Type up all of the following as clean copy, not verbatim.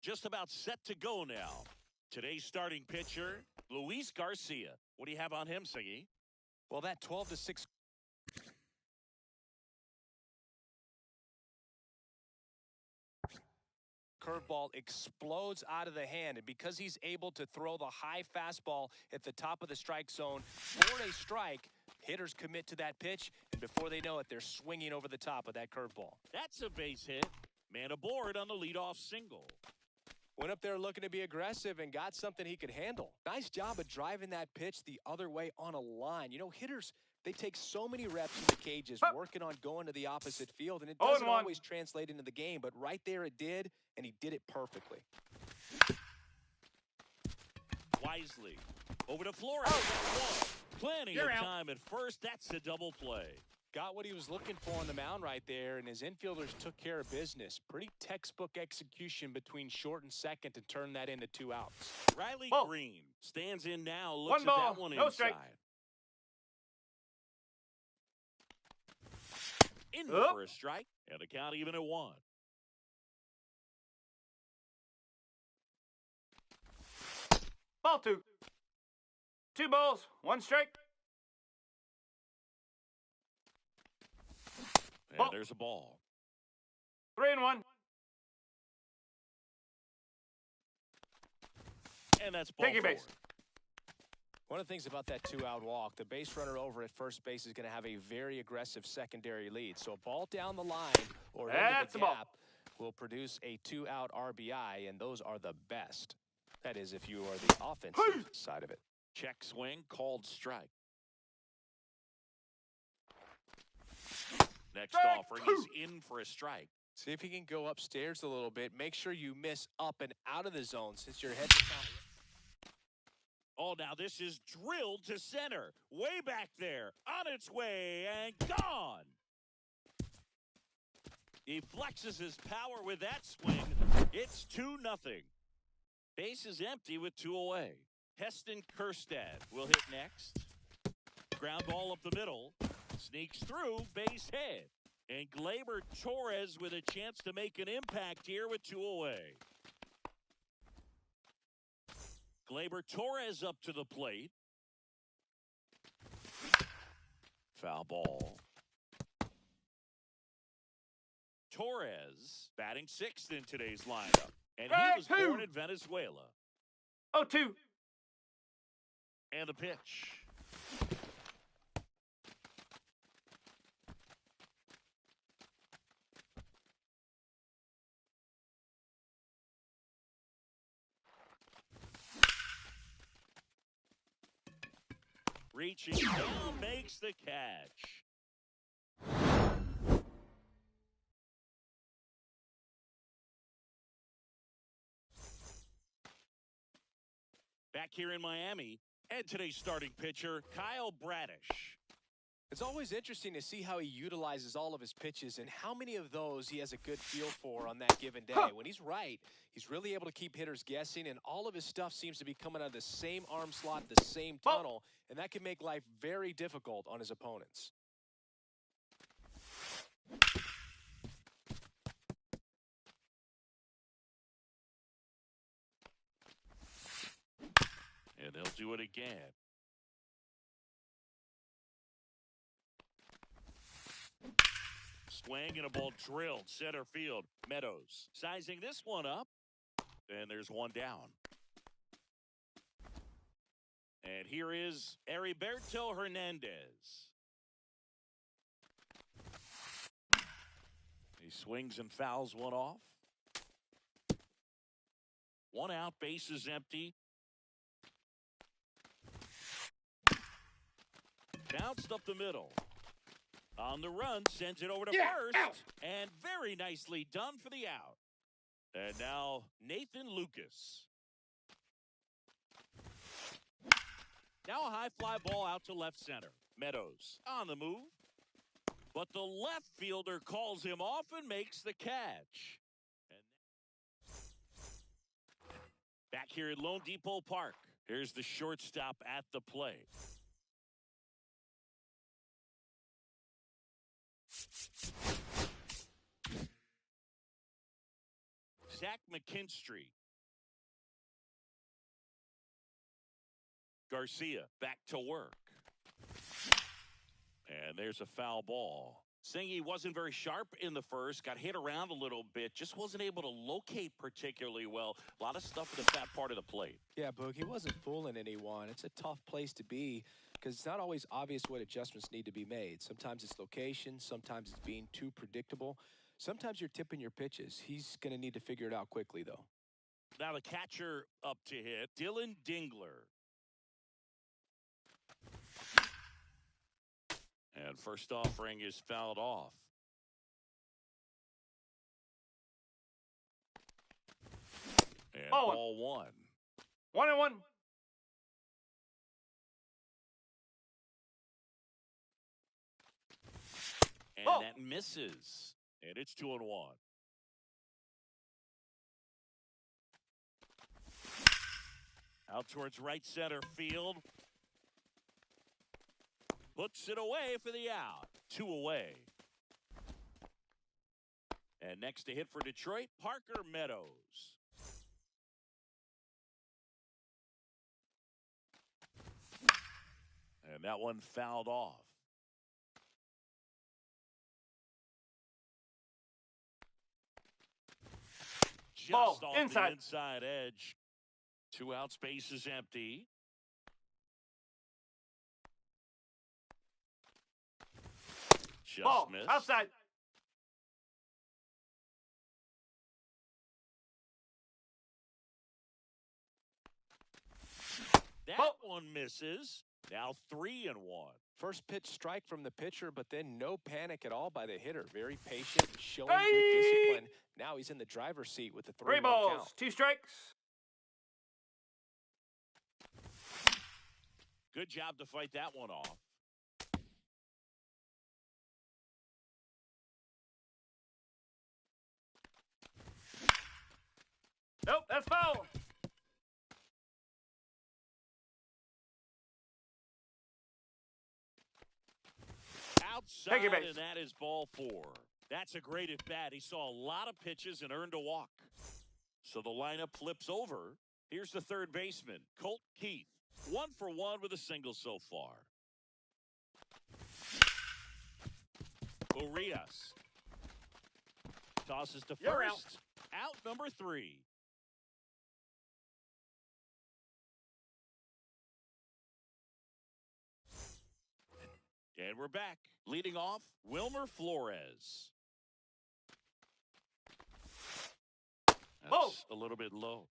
just about set to go now. Today's starting pitcher, Luis Garcia. What do you have on him, Singy? Well, that 12-6 curveball explodes out of the hand, and because he's able to throw the high fastball at the top of the strike zone for a strike, hitters commit to that pitch, and before they know it, they're swinging over the top of that curveball. That's a base hit. Man aboard on the leadoff single. Went up there looking to be aggressive and got something he could handle. Nice job of driving that pitch the other way on a line. You know, hitters, they take so many reps in the cages working on going to the opposite field, and it doesn't always translate into the game, but right there it did, and he did it perfectly. Wisely. Over to Flores. Plenty of time at first. That's a double play. Got what he was looking for on the mound right there, and his infielders took care of business. Pretty textbook execution between short and second to turn that into 2 outs. Riley Green stands in now, looks One at ball, that one no inside. strike. In for a strike, and the count even at 1. Ball 2. 2 balls, 1 strike. And there's a ball. 3-1. And that's ball 4. Base. One of the things about that 2-out walk, the base runner over at first base is going to have a very aggressive secondary lead. So a ball down the line or into the gap will produce a 2-out RBI, and those are the best. That is, if you are the offensive side of it. Check swing, called strike. Next offering, he's in for a strike. See if he can go upstairs a little bit. Make sure you miss up and out of the zone since your head's down. Oh, now this is drilled to center. Way back there. On its way and gone. He flexes his power with that swing. It's 2-0. Base is empty with 2 away. Heston Kjerstad will hit next. Ground ball up the middle. Sneaks through, base hit. And Gleyber Torres with a chance to make an impact here with 2 away. Gleyber Torres up to the plate. Foul ball. Torres batting 6th in today's lineup. And he was born in Venezuela. 0-2. And the pitch. Reaching down, makes the catch. Back here in Miami, and today's starting pitcher, Kyle Bradish. It's always interesting to see how he utilizes all of his pitches and how many of those he has a good feel for on that given day. When he's right, he's really able to keep hitters guessing, and all of his stuff seems to be coming out of the same arm slot, the same tunnel, and that can make life very difficult on his opponents. And they'll do it again. Swing and a ball drilled center field. Meadows sizing this one up. And there's one down. And here is Heriberto Hernandez. He swings and fouls one off. 1 out, base is empty. Bounced up the middle. On the run, sends it over to first. And very nicely done for the out. And now Nathan Lucas. Now a high fly ball out to left center. Meadows on the move. But the left fielder calls him off and makes the catch. And back here at Lone Depot Park. Here's the shortstop at the plate. Zach McKinstry. Garcia back to work. And there's a foul ball. Singy wasn't very sharp in the first, got hit around a little bit, just wasn't able to locate particularly well. A lot of stuff in the fat part of the plate. Yeah, Boog, he wasn't fooling anyone. It's a tough place to be because it's not always obvious what adjustments need to be made. Sometimes it's location, sometimes it's being too predictable. Sometimes you're tipping your pitches. He's going to need to figure it out quickly, though. Now the catcher up to hit, Dylan Dingler. And first offering is fouled off. And ball one. 1-1. And that misses. And it's 2-1. Out towards right center field. Puts it away for the out. 2 away. And next to hit for Detroit, Parker Meadows. And that one fouled off. Just Ball, off inside. the inside edge. 2 out, space is empty. Just Ball, missed. outside. That Ball. one misses. Now 3-1. First pitch strike from the pitcher, but then no panic at all by the hitter. Very patient, showing good discipline. Now he's in the driver's seat with the 3 3-1 balls, count. 2 strikes. Good job to fight that one off. Nope, that's foul. Outside, Take your base. and that is ball 4. That's a great at bat. He saw a lot of pitches and earned a walk. So the lineup flips over. Here's the third baseman, Colt Keith. 1 for 1 with a single so far. Urias tosses to You're first. Out number 3. And we're back. Leading off, Wilmer Flores. That's a little bit low.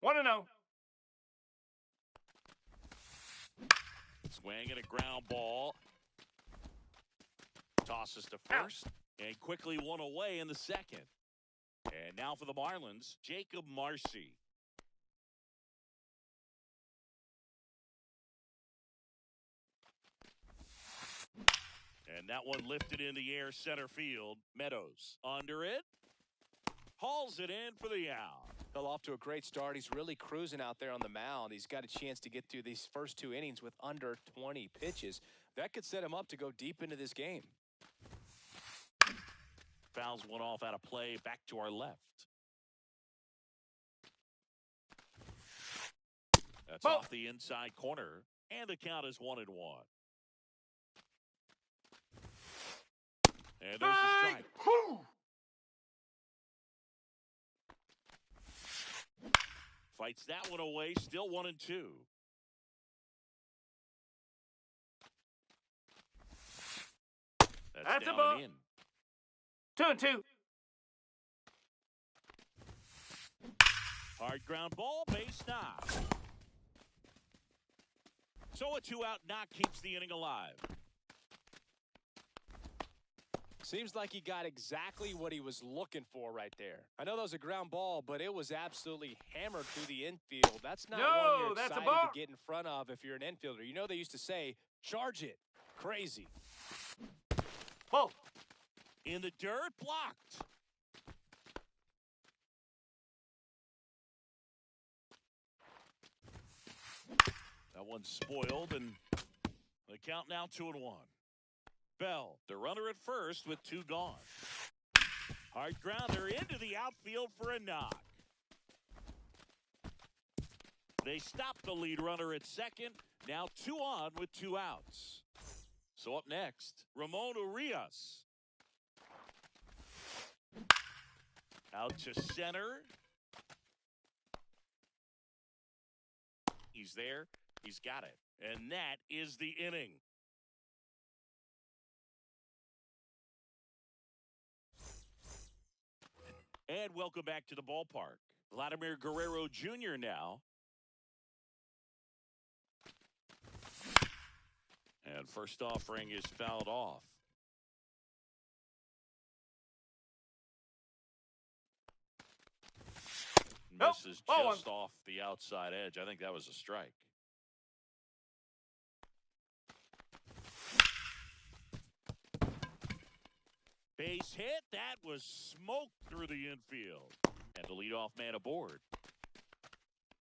1-0. Swing and a ground ball. Tosses to first. And quickly one away in the second. And now for the Marlins, Jacob Marcy. And that one lifted in the air center field. Meadows under it. Hauls it in for the out. Well, off to a great start. He's really cruising out there on the mound. He's got a chance to get through these first 2 innings with under 20 pitches. That could set him up to go deep into this game. Fouls one off out of play. Back to our left. That's off the inside corner. And the count is 1-1. And there's the strike. Fights that one away. Still 1-2. That's a down ball. and in. 2-2. Hard ground ball, base knock. So a 2-out knock keeps the inning alive. Seems like he got exactly what he was looking for right there. I know that was a ground ball, but it was absolutely hammered through the infield. That's not one you're that's a excited ball. to get in front of if you're an infielder. You know they used to say, charge it. Crazy. Ball. In the dirt, blocked. That one's spoiled, and the count now 2-1. Bell, the runner at first with 2 gone. Hard grounder into the outfield for a knock. They stop the lead runner at second. Now 2 on with 2 outs. So up next, Ramon Urias. Out to center. He's there. He's got it. And that is the inning. And welcome back to the ballpark. Vladimir Guerrero Jr. now. And first offering is fouled off. Misses just off the outside edge. I think that was a strike. Base hit. That was smoked through the infield. And the leadoff man aboard.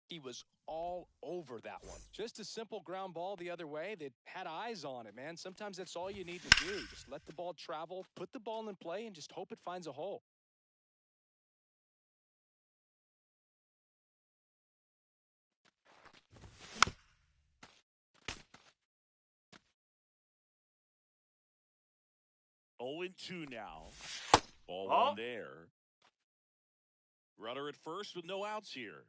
He was all over that one. Just a simple ground ball the other way that had eyes on it, man. Sometimes that's all you need to do. Just let the ball travel, put the ball in play, and just hope it finds a hole. Oh and 2 now. Ball one there. Runner at first with no outs here.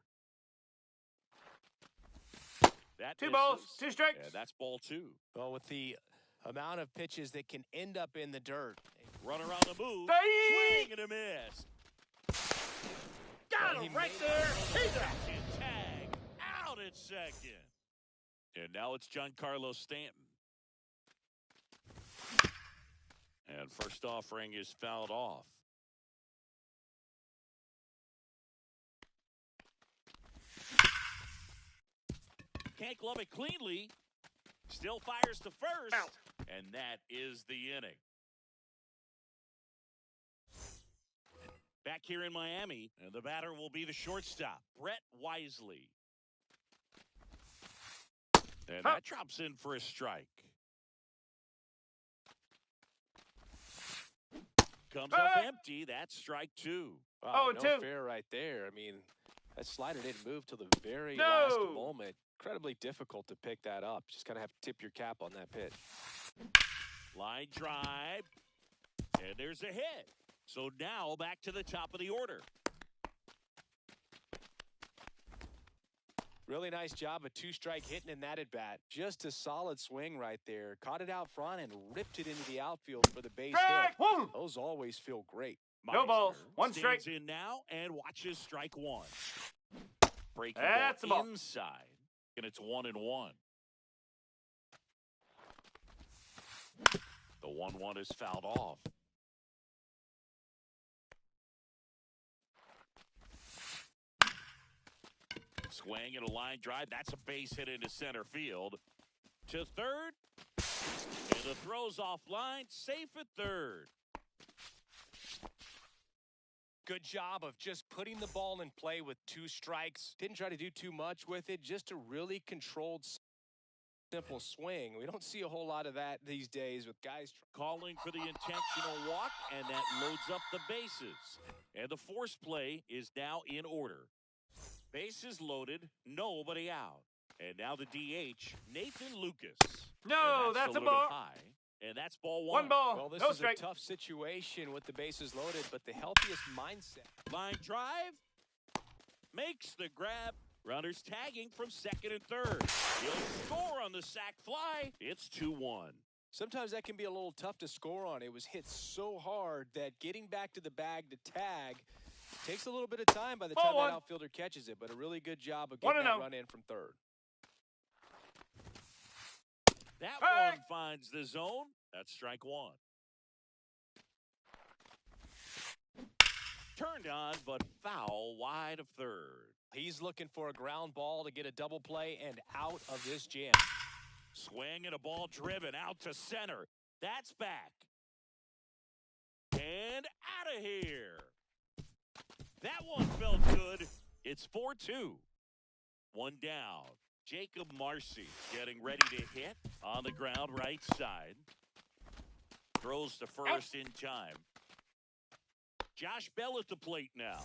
That 2 balls, misses. 2 strikes. Yeah, that's ball 2. Well, with the amount of pitches that can end up in the dirt. Runner on the move. Swing and a miss. Got him right there. He's out. And tag out at second. And now it's Giancarlo Stanton. And first offering is fouled off. Can't glove it cleanly. Still fires to first. Out. And that is the inning. Back here in Miami, and the batter will be the shortstop, Brett Wisely. And that drops in for a strike. Comes up empty. That's strike 2. Wow, no 2. fair right there. I mean, that slider didn't move till the very last moment. Incredibly difficult to pick that up. Just kind of have to tip your cap on that pitch. Line drive. And there's a hit. So now back to the top of the order. Really nice job of 2-strike hitting in that at bat. Just a solid swing right there. Caught it out front and ripped it into the outfield for the base hit. Those always feel great. No balls. 1 strike. Stands in now and watches strike 1. Breaking That's ball a ball. inside. And it's 1-1. The 1-1 is fouled off. Swing and a line drive. That's a base hit into center field. To third. And the throw's offline. Safe at third. Good job of just putting the ball in play with 2 strikes. Didn't try to do too much with it. Just a really controlled, simple swing. We don't see a whole lot of that these days with guys calling for the intentional walk, and that loads up the bases. And the force play is now in order. Bases loaded, nobody out. And now the DH, Nathan Lucas. No, that's a ball. High, and that's ball 1. 1 ball. Well, this no is strike. a tough situation with the bases loaded, but the healthiest mindset. Line drive. Makes the grab. Runners tagging from second and third. He'll score on the sac fly. It's 2-1. Sometimes that can be a little tough to score on. It was hit so hard that getting back to the bag to tag takes a little bit of time by the time that outfielder catches it, but a really good job of getting that run in from third. That one finds the zone. That's strike 1. Turned on, but foul wide of third. He's looking for a ground ball to get a double play and out of this jam. Swing and a ball driven out to center. That's back. And out of here. That one felt good. It's 4-2. 1 down. Jacob Marcy getting ready to hit on the ground right side. Throws to first in time. Josh Bell at the plate now.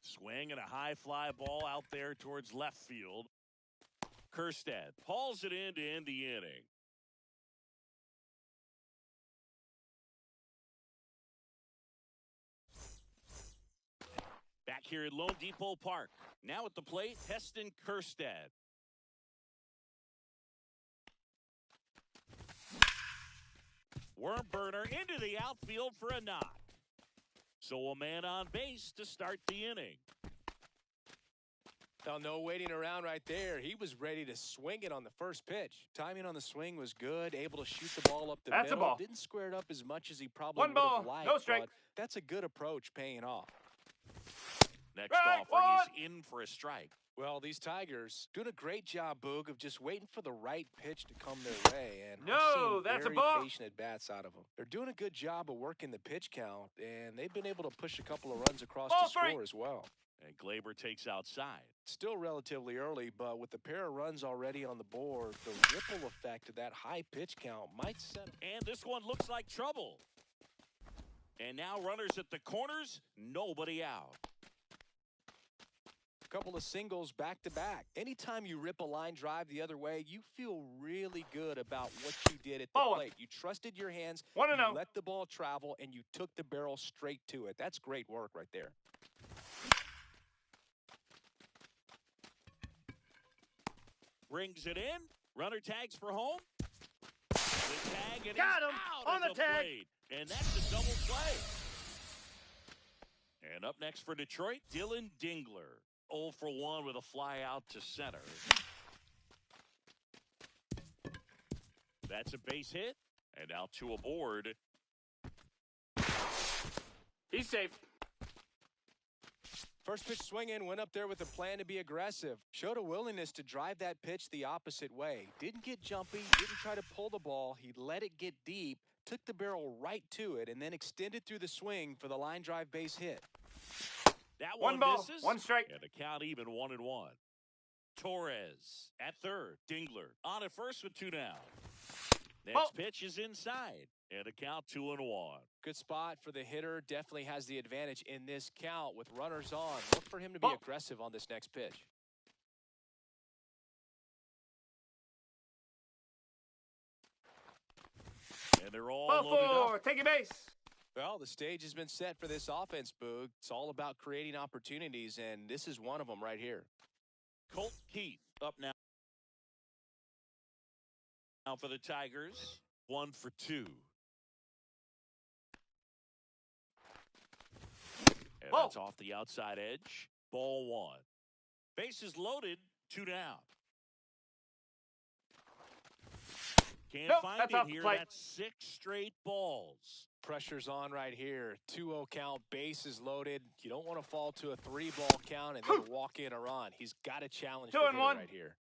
Swing and a high fly ball out there towards left field. Kerstad hauls it in to end the inning. Back here at Lone Depot Park. Now at the plate, Heston Kerstad. Worm burner into the outfield for a knock. So a man on base to start the inning. Well, no waiting around right there. He was ready to swing it on the first pitch. Timing on the swing was good, able to shoot the ball up the That's a middle. ball. Didn't square it up as much as he probably One would have ball, liked, no strike. but that's a good approach paying off. Next Strike offering one. is in for a strike. Well, these Tigers doing a great job, Boog, of just waiting for the right pitch to come their way. And No, I've seen that's a very ball. patient at-bats out of them. They're doing a good job of working the pitch count, and they've been able to push a couple of runs across Ball to three. score as well. And Glaber takes outside. Still relatively early, but with the pair of runs already on the board, the ripple effect of that high pitch count might settle. And this one looks like trouble. And now runners at the corners, nobody out. Couple of singles back-to-back. Anytime you rip a line drive the other way, you feel really good about what you did at the Ball one. plate. You trusted your hands, 1-0. you let the ball travel, and you took the barrel straight to it. That's great work right there. Brings it in. Runner tags for home. The tag and Got he's him out on of the the tag. plate. And that's a double play. And up next for Detroit, Dylan Dingler. 0 for 1 with a fly out to center. That's a base hit. And now 2 aboard. He's safe. First pitch swinging, went up there with a plan to be aggressive. Showed a willingness to drive that pitch the opposite way. Didn't get jumpy, didn't try to pull the ball. He let it get deep, took the barrel right to it, and then extended through the swing for the line drive base hit. That One one ball, misses. 1 strike. And the count even 1-1. Torres at third. Dingler on at first with 2 down. Next Ball. pitch is inside. And a count 2-1. Good spot for the hitter. Definitely has the advantage in this count with runners on. Look for him to be Ball. aggressive on this next pitch. And they're all Ball loaded 4. up. Take a base. Well, the stage has been set for this offense, Boog. It's all about creating opportunities, and this is one of them right here. Colt Keith up now. Now for the Tigers. 1 for 2. And Ball. that's off the outside edge. Ball 1. Bases loaded. 2 down. Can't Nope, find that's it off the here. plate. That's 6 straight balls. Pressure's on right here. 2-0 count, bases loaded. You don't want to fall to a 3-ball count and then walk in a run. He's got to challenge the 2 and hitter 1. right here.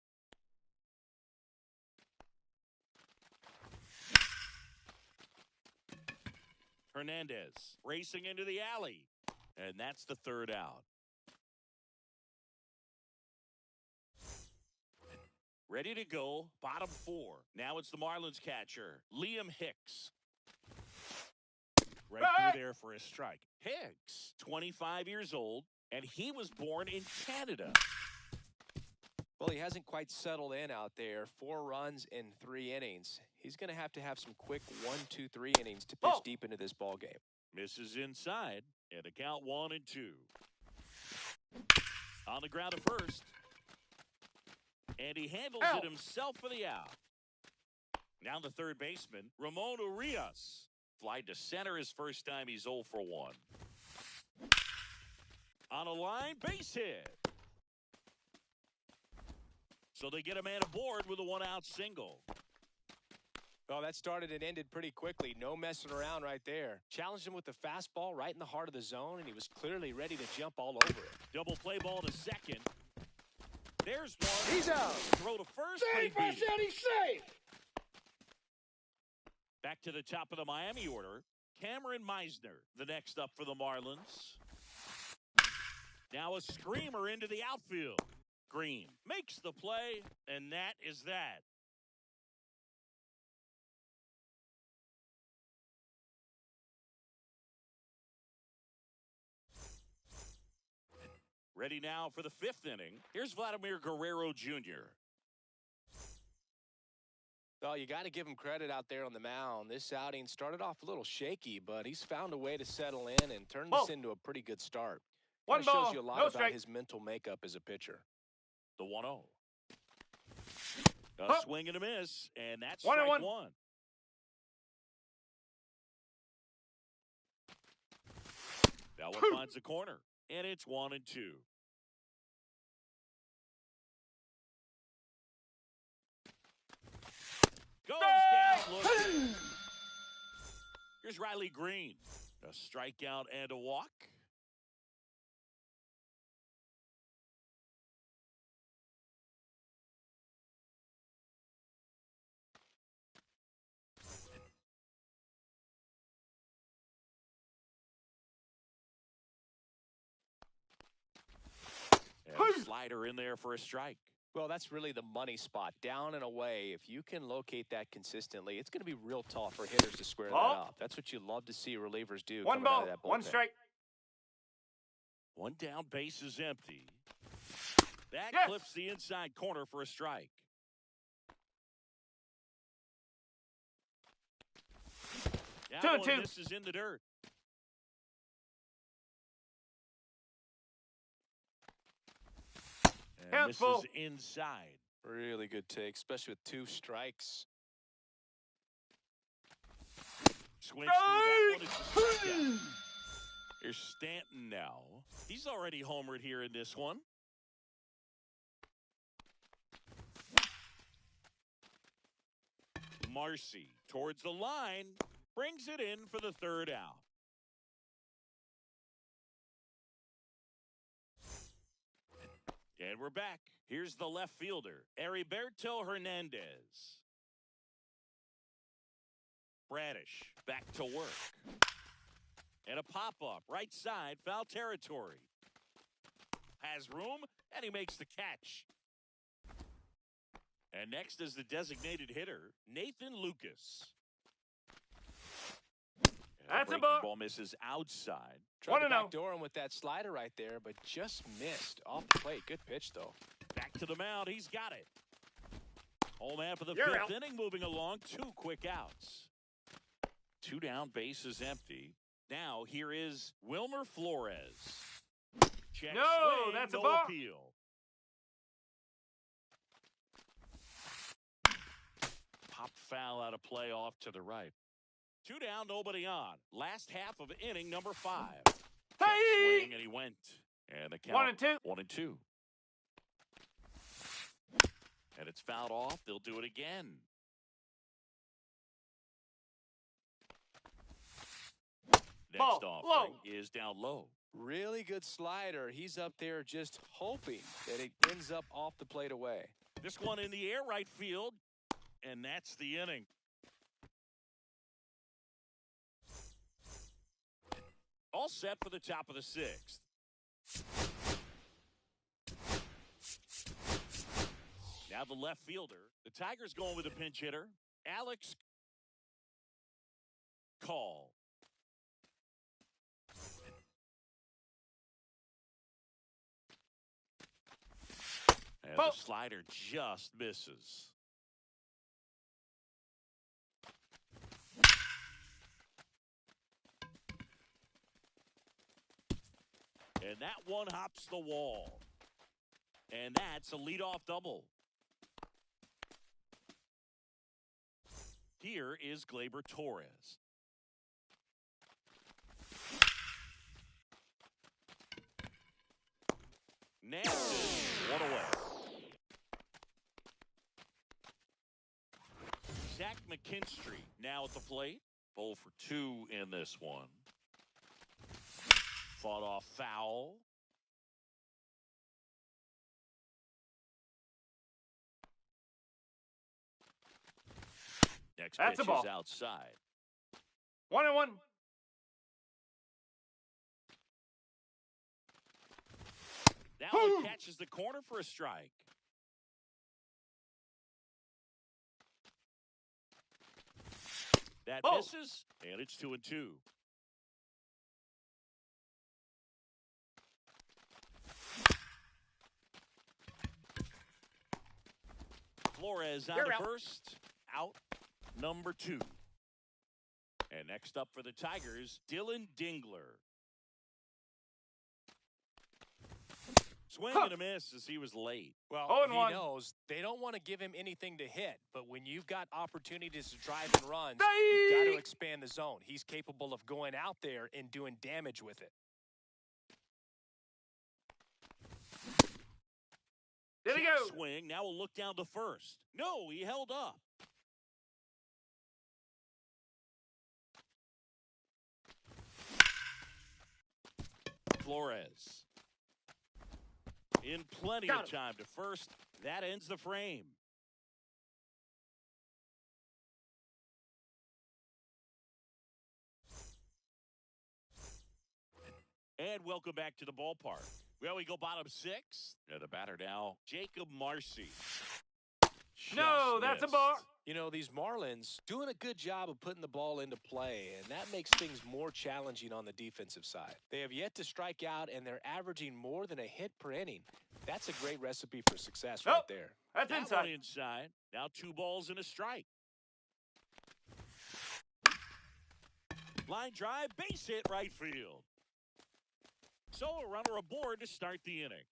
Hernandez racing into the alley. And that's the 3rd out. Ready to go, bottom 4. Now it's the Marlins catcher, Liam Hicks. Right through there for a strike. Hicks, 25 years old, and he was born in Canada. Well, he hasn't quite settled in out there. 4 runs in 3 innings. He's going to have some quick 1, 2, 3 innings to pitch deep into this ball game. Misses inside, and a count 1 and 2. On the ground at first. And he handles it himself for the out. Now the third baseman, Ramon Urias. Fly to center his first time. He's 0 for 1. On a line, base hit. So they get a man aboard with a 1-out single. Well, that started and ended pretty quickly. No messing around right there. Challenged him with the fastball right in the heart of the zone, and he was clearly ready to jump all over it. Double play ball to second. There's one. He's out. Throw to first. Safe, but he I beat it. said he's safe. Back to the top of the Miami order. Cameron Meisner, the next up for the Marlins. Now a screamer into the outfield. Green makes the play, and that is that. Ready now for the 5th inning. Here's Vladimir Guerrero Jr. Well, you got to give him credit out there on the mound. This outing started off a little shaky, but he's found a way to settle in and turn this into a pretty good start. One Kinda ball, shows you a lot no about strike. his mental makeup as a pitcher. The 1-0. A swing and a miss, and that's strike 1-1. one. That one finds the corner, and it's 1-2. Goes down looking. Here's Riley Green. A strikeout and a walk. And a slider in there for a strike. Well, that's really the money spot. Down and away. If you can locate that consistently, it's going to be real tough for hitters to square that up. That's what you love to see relievers do. One coming out ball, of that bullpen. one strike. One down, base is empty. That Yes. clips the inside corner for a strike. That 2-2. one misses in the dirt. And Handful. misses inside. Really good take, especially with 2 strikes. Swings through that one. It's a strikeout. Here's Stanton now. He's already homered here in this one. Marcy towards the line. Brings it in for the 3rd out. And we're back. Here's the left fielder, Heriberto Hernandez. Bradish back to work. And a pop-up, right side, foul territory. Has room, and he makes the catch. And next is the designated hitter, Nathan Lucas. And That's a breaking ball. Ball misses outside. Tried to 1-0. backdoor him with that slider right there, but just missed off the plate. Good pitch, though. Back to the mound. He's got it. Home half of the You're 5th out. inning, moving along. 2 quick outs. 2 down, base is empty. Now here is Wilmer Flores. Check No, swing, that's a no ball. appeal. Pop foul out of play off to the right. 2 down, nobody on. Last half of inning number 5. Check Hey! swing, and he went. And the count 1-2. 1-2. And it's fouled off. They'll do it again. Next Ball, offering low. is down low. Really good slider. He's up there just hoping that it ends up off the plate away. This one in the air, right field. And that's the inning. All set for the top of the 6th. Now the left fielder. The Tigers going with a pinch hitter, Alex Call. And the slider just misses. And that one hops the wall. And that's a leadoff double. Here is Gleyber Torres. Nasty. One away. Zach McKinstry now at the plate. 0 for 2 in this one. Fought off foul. Next That's pitch a ball. is outside. 1-1. That one catches the corner for a strike. That misses, and it's 2-2. Flores on You're the out. first, out number 2. And next up for the Tigers, Dylan Dingler. Swing and a miss as he was late. Well, 0-1. he knows they don't want to give him anything to hit, but when you've got opportunities to drive and runs, you've got to expand the zone. He's capable of going out there and doing damage with it. There we go. Swing. Now we'll look down to first. No, he held up. Flores. In plenty of time to first. That ends the frame. And welcome back to the ballpark. Well, we go bottom 6. And the batter now, Jacob Marcy. No, that's a ball. You know, these Marlins doing a good job of putting the ball into play, and that makes things more challenging on the defensive side. They have yet to strike out, and they're averaging more than a hit per inning. That's a great recipe for success right there. That's That inside. one inside. Now 2 balls and a strike. Line drive, base hit right field. So a runner aboard to start the inning.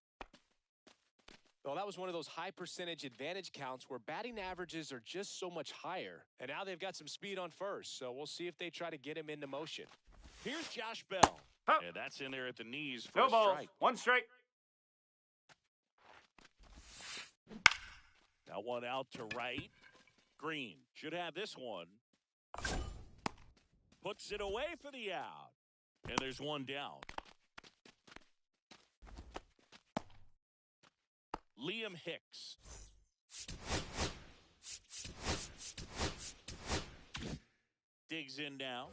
Well, that was one of those high percentage advantage counts where batting averages are just so much higher. And now they've got some speed on first, so we'll see if they try to get him into motion. Here's Josh Bell. Huh. And that's in there at the knees for No a balls. strike. 1 strike. Now one out to right. Green should have this one. Puts it away for the out. And there's one down. Liam Hicks. Digs in now.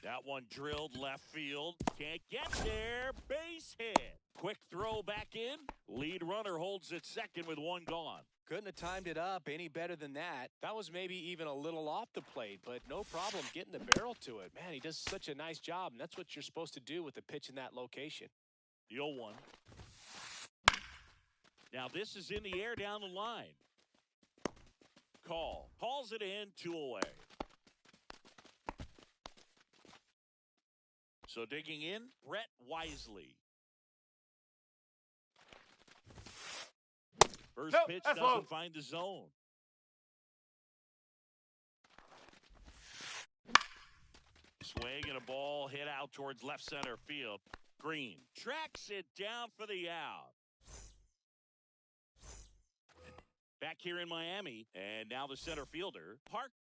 That one drilled left field. Can't get there. Base hit. Quick throw back in. Lead runner holds at second with one gone. Couldn't have timed it up any better than that. That was maybe even a little off the plate, but no problem getting the barrel to it. Man, he does such a nice job, and that's what you're supposed to do with a pitch in that location. The 0-1. Now this is in the air down the line. Calls it in, 2 away. So digging in, Brett Wisely. First pitch doesn't low. find the zone. Swing and a ball hit out towards left center field. Green tracks it down for the out. Back here in Miami, and now the center fielder, Park.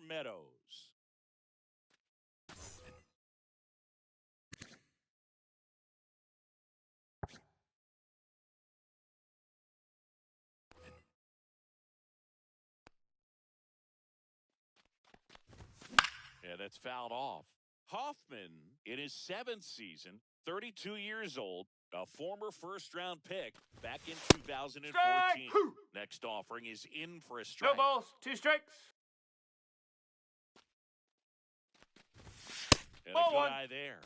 Meadows. Yeah, that's fouled off. Hoffman, in his 7th season, 32 years old, a former first-round pick back in 2014. Strike! Next offering is in for a strike. No balls. 2 strikes. And Ball a good 1. eye there.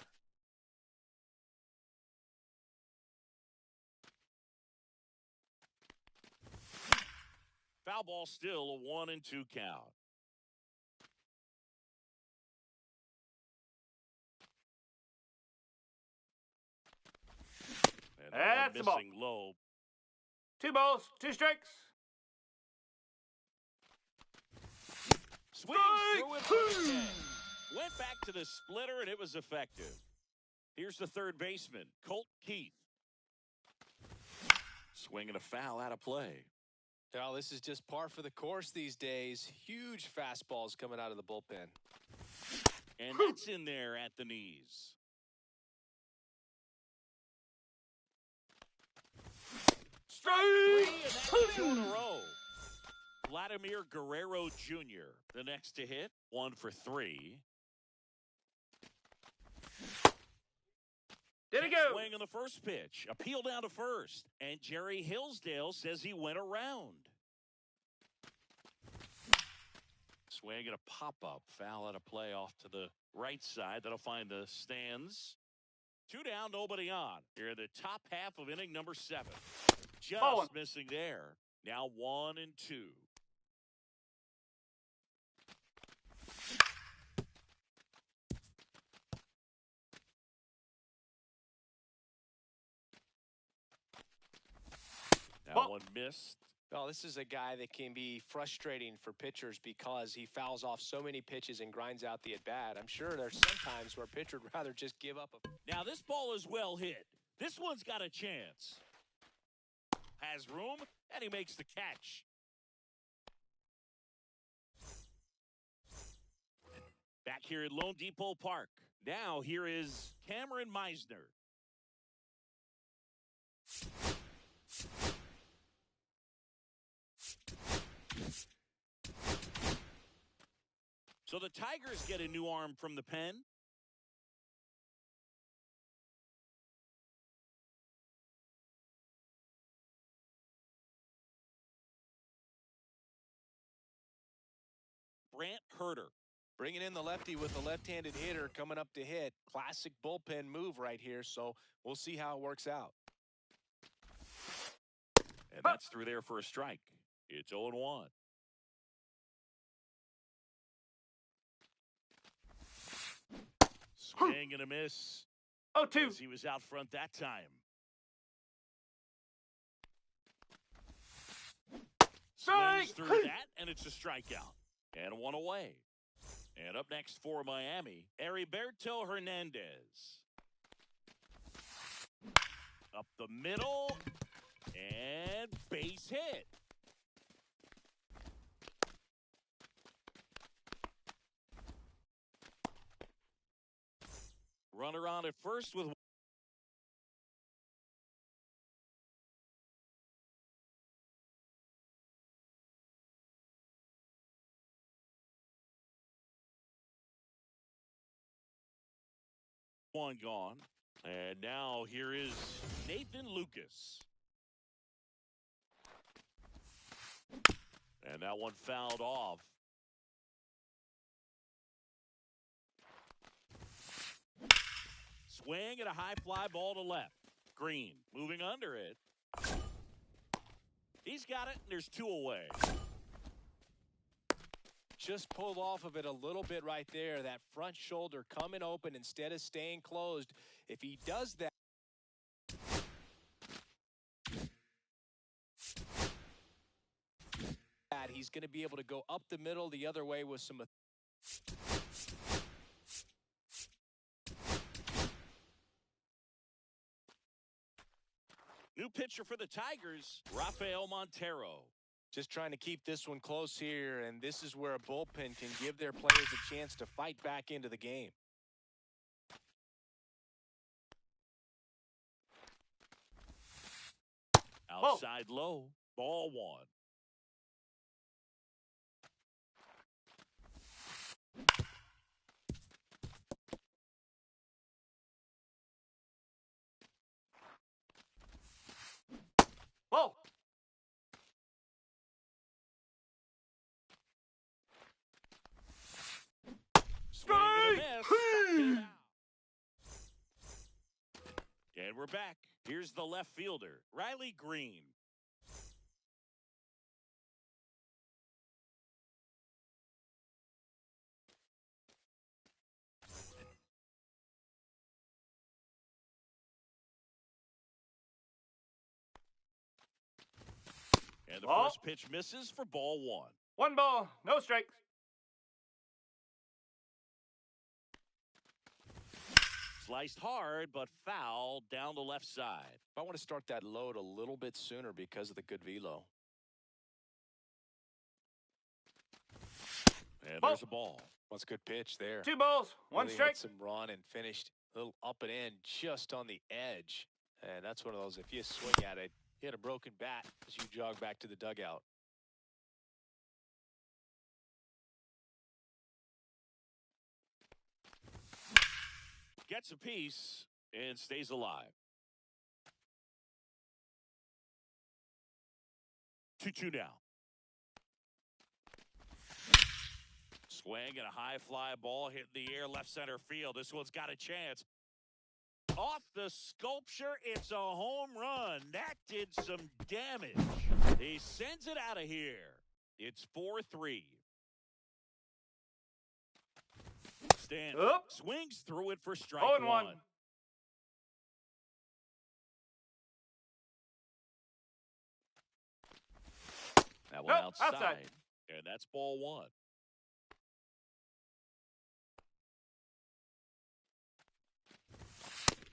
Foul ball still a 1-2 count. And that That's one the ball. missing low. 2 balls. 2 strikes. Swings through it. First pitch. Went back to the splitter, and it was effective. Here's the third baseman, Colt Keith. Swinging a foul out of play. Well, this is just par for the course these days. Huge fastballs coming out of the bullpen. And that's in there at the knees. Strike! 3, and that's 2 in a row. Vladimir Guerrero Jr., the next to hit, 1 for 3. Did it Check go? swing on the first pitch. Appeal down to first. And Jerry Hillsdale says he went around. Swing and a pop-up. Foul out of play off to the right side. That'll find the stands. 2 down, nobody on. Here in the top half of inning number 7. Just missing there. Now 1 and 2. That one missed. Well, this is a guy that can be frustrating for pitchers because he fouls off so many pitches and grinds out the at-bat. I'm sure there's some times where a pitcher would rather just give up. Now this ball is well hit. This one's got a chance. Has room, and he makes the catch. Back here at Lone Depot Park. Now here is Cameron Meisner. So the Tigers get a new arm from the pen. Brant Herter. Bringing in the lefty with the left-handed hitter coming up to hit. Classic bullpen move right here, so we'll see how it works out. And that's through there for a strike. It's 0-1. Swing and a miss. 0-2. As he was out front that time. Strike! Swings through that, and it's a strikeout. And 1 away. And up next for Miami, Heriberto Hernandez. Up the middle, and base hit. Runner on at first with one gone. And now here is Nathan Lucas. And that one fouled off. Swing and a high fly ball to left. Green moving under it. He's got it, and there's 2 away. Just pulled off of it a little bit right there. That front shoulder coming open instead of staying closed. If he does that, he's going to be able to go up the middle the other way with some. New pitcher for the Tigers, Rafael Montero. Just trying to keep this one close here, and this is where a bullpen can give their players a chance to fight back into the game. Outside low, ball 1. Whoa. Strike! And we're back. Here's the left fielder, Riley Green. And the first pitch misses for ball 1. 1 ball, no strikes. Sliced hard, but foul down the left side. I want to start that load a little bit sooner because of the good velo. And there's a ball. What's a good pitch there? 2 balls, 1 really strike. had some run and finished a little up and in just on the edge. And that's one of those, if you swing at it, you hit a broken bat as you jog back to the dugout. Gets a piece. and stays alive. 2-2 now. Swing and a high fly ball hitting the air left center field. This one's got a chance. Off the sculpture, it's a home run. That did some damage. He sends it out of here. It's 4-3. Stan swings through it for strike 1. That one outside. And that's ball 1.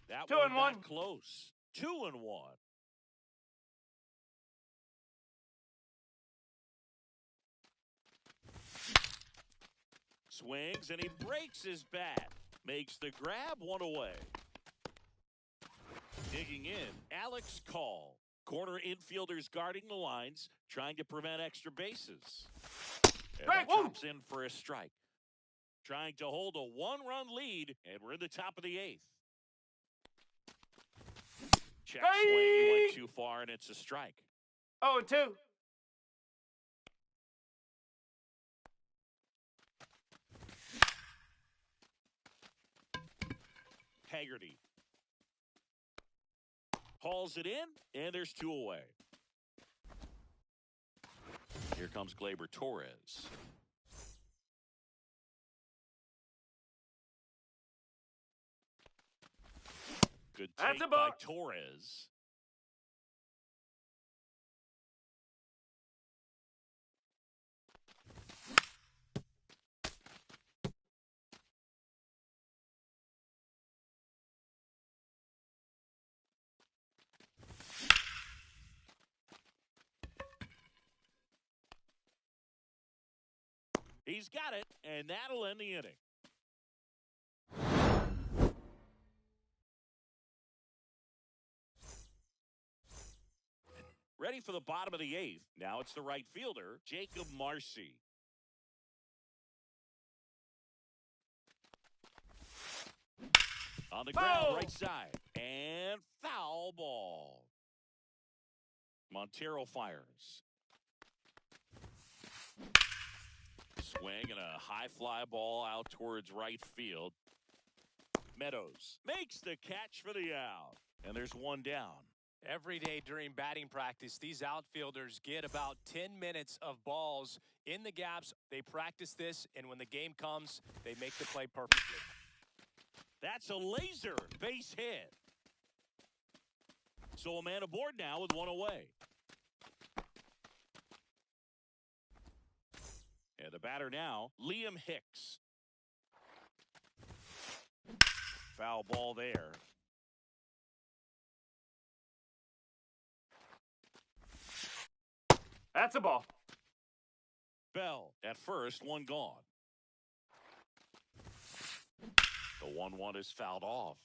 That 2-1. Not close. 2-1. Swings and he breaks his bat. Makes the grab, 1 away. Digging in, Alex Call. Corner infielders guarding the lines, trying to prevent extra bases. And that drops in for a strike. Trying to hold a 1-run lead, and we're in the top of the 8th. Check swing, he went too far, and it's a strike. 0-2. Haggerty hauls it in, and there's 2 away. Here comes Gleyber Torres. Good take by Torres. He's got it, and that'll end the inning. Ready for the bottom of the 8th. Now it's the right fielder, Jacob Marcy. On the ground, right side. And foul ball. Montero fires. Swing and a high fly ball out towards right field. Meadows makes the catch for the out. And there's 1 down. Every day during batting practice, these outfielders get about 10 minutes of balls in the gaps. They practice this, and when the game comes, they make the play perfectly. That's a laser base hit. So a man aboard now with 1 away. And the batter now, Liam Hicks. Foul ball there. That's a ball. Bell at first, 1 gone. The 1-1 is fouled off.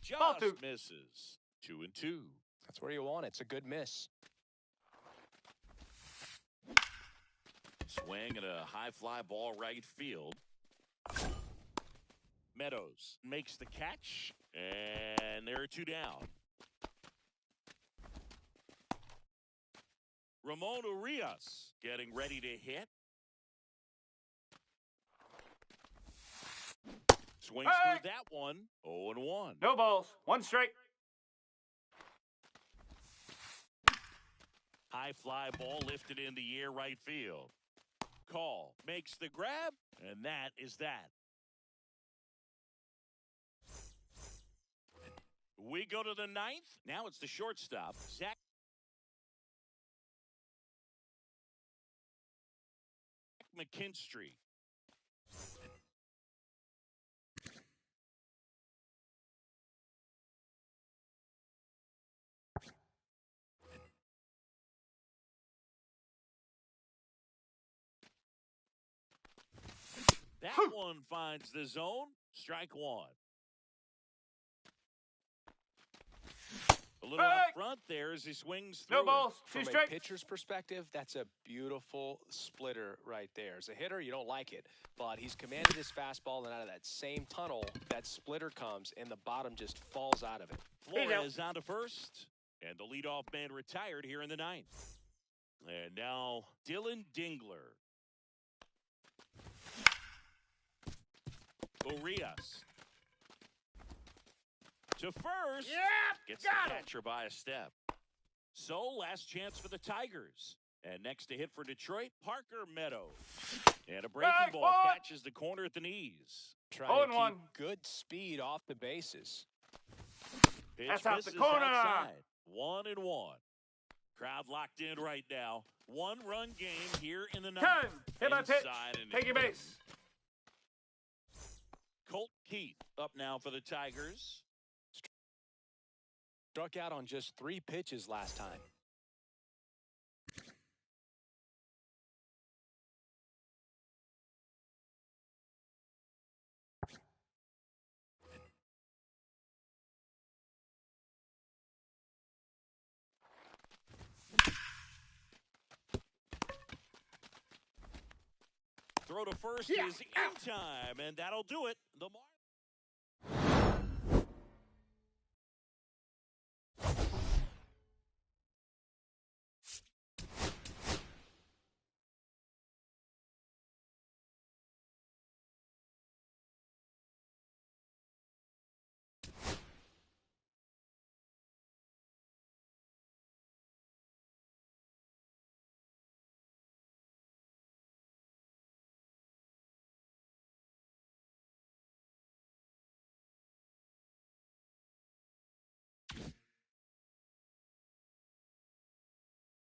Just misses. 2-2. That's where you want it. It's a good miss. Swing and a high fly ball right field. Meadows makes the catch, and there are 2 down. Ramon Urias getting ready to hit. Swings through that one. 0-1. No balls. 1 strike. High fly ball lifted in the air right field. Call makes the grab, and that is that. We go to the 9th. Now it's the shortstop, Zach McKinstry. That one finds the zone. Strike 1. A little up front there as he swings through. No balls. From 2 a strikes. pitcher's perspective, that's a beautiful splitter right there. As a hitter, you don't like it, but he's commanded his fastball, and out of that same tunnel, that splitter comes, and the bottom just falls out of it. Flores on to first, and the leadoff man retired here in the 9th. And now Dylan Dingler. Urias. To first. Gets the catcher by a step. So, last chance for the Tigers. And next to hit for Detroit, Parker Meadows. And a breaking ball catches the corner at the knees. Trying to keep good speed off the bases. Pitch That's out the misses corner. outside. 1-1. Crowd locked in right now. 1-run game here in the 9th. Time. Hit my pitch. Inside and Take your in. base. Colt Keith up now for the Tigers. Struck out on just 3 pitches last time. Throw to first is in time, and that'll do it. The